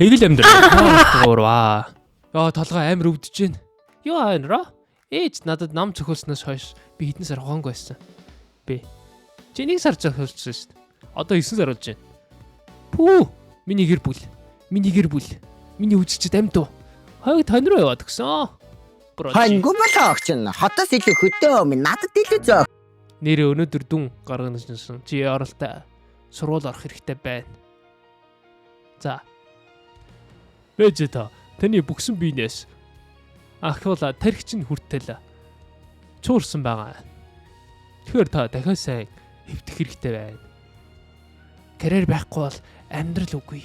Эгэл амьдрал. Гурваа. Яа толгой амар өвдөж байна. Юу аанра? Ээж надад нам зөхөлснөөс хойш би хэдэн сар ухаангүй байсан. Би. Чи нэг сар зөхөлсөн шүү дээ. Одоо 9 сар болж байна. Пүү. Миний гэр бүл. Миний үжигчд амьд уу? Хойд тань руу яваад гисэн. Ханьгүй болоо огч нь. Хотоос илүү хөдөө минь надад илүү зөө. Нэрээ өнөөдөр дүн гарганажсан. Чи оролтой сургууль орох хэрэгтэй байна. За. Вэжэта таны бүксэн биенээс ахвала тархич нь хүртэл чуурсан байгаа. Тэгэхээр та дахиад сайн хэвдэх хэрэгтэй байна. Карьер байхгүй бол амьдрал үгүй.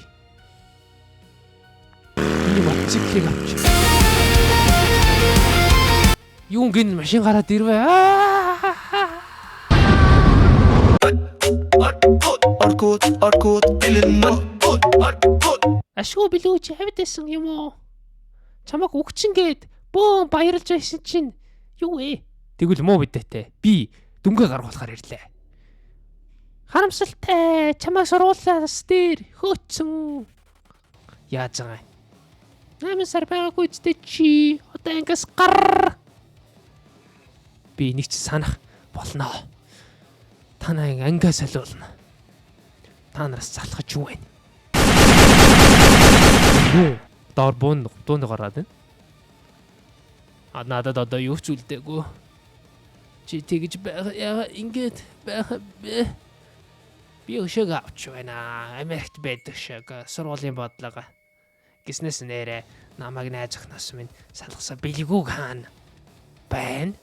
Би мотоциклыг авч. Юу гин машин гараад ирвэ. Аркут ашгүй билүү чи хавьдсан юм уу? Чамаг өгчингээд бөө баярлж байсан чинь юу вэ? Тэгвэл муу бидэтэй. Би дүнгээ гаргуулахаар ирлээ. Харамсалтай. Чамайг сургуулиас дээр хөөцсөн. Яаж байгаа юм? 8 сар байгаагүй ч чи одоо ингээс гар. Би нэг ч санах болно. Танай ангиас солиулна. Та нараас залхаж юу вэ? Юу? Доор буунд гараад байна. Надад одоо юу ч үлдээгүй. Чи тэгж байгаа ингээд байгаа бэ? Би өшөөг авч байна. Америкт байдаг шиг сургуулийн бодлого. Гиснэс нэрэ намайг найз охноос минь салгасан бэлгүү хаана байна?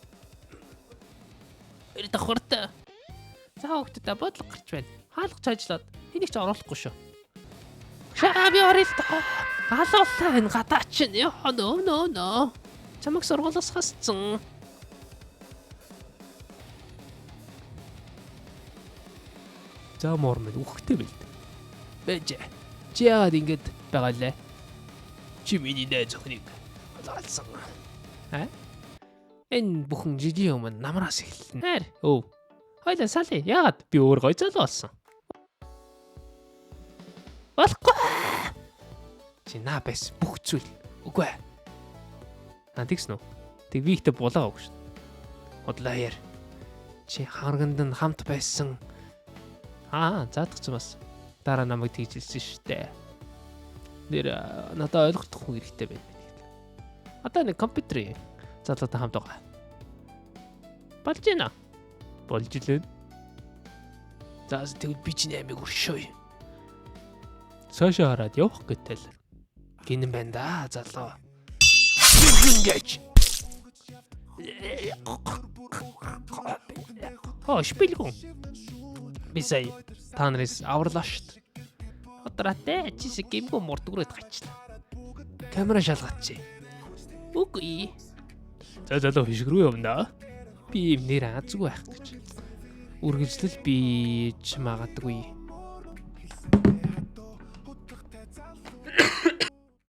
Эр давхартай. За хөөхдөө бодлого гарч байна. Хаалгач ажиллаад энийг ч оруулахгүй шүү. Би орё л доо. Алуулаа энэ гадаа чинь. Нөө. Чамайг сургуулиас хасцсан. За мормод үхтэй бил. Бэж. Чи яагаад ингэж байгаа лээ? Чи миний найз охиныг алсан. Энэ бүхэн жижиг юм намраас эхэлнэ. Нэр. Хойлоо сали. Яагаад би өөр гой залуу болсон? Болохгүй. Чи наа байсан бүх зүйл. Үгүй. Тэгсэн үү? Тэг би ихтэй булаагааг шүү. Хотлоо яар. Чи харганд нь хамт байсан. Заадагч бас дараа намайг тэгжилсэн шүү дээ. Нэр надад ойлгохгүй хэрэгтэй байна. Одоо нэг компьютер залуутай хамт байгаа. Болж байна. Болж илээ. За тэгвэл би чиний амиг өршөөе. Цаашаа хараад явах гэтэл гинэн байна да залуу. Ингэж. Шпилгүн. Бисай та нарыг аварлаа шүү дээ. Одоотой чисэг гимгүү мурдгурээд гачлаа. Камера шалгаач. Үгүй. За залуу хишг рүү явна. Би юм нэр азгүй байх гэж. Үргэлжлэл бийж магадгүй.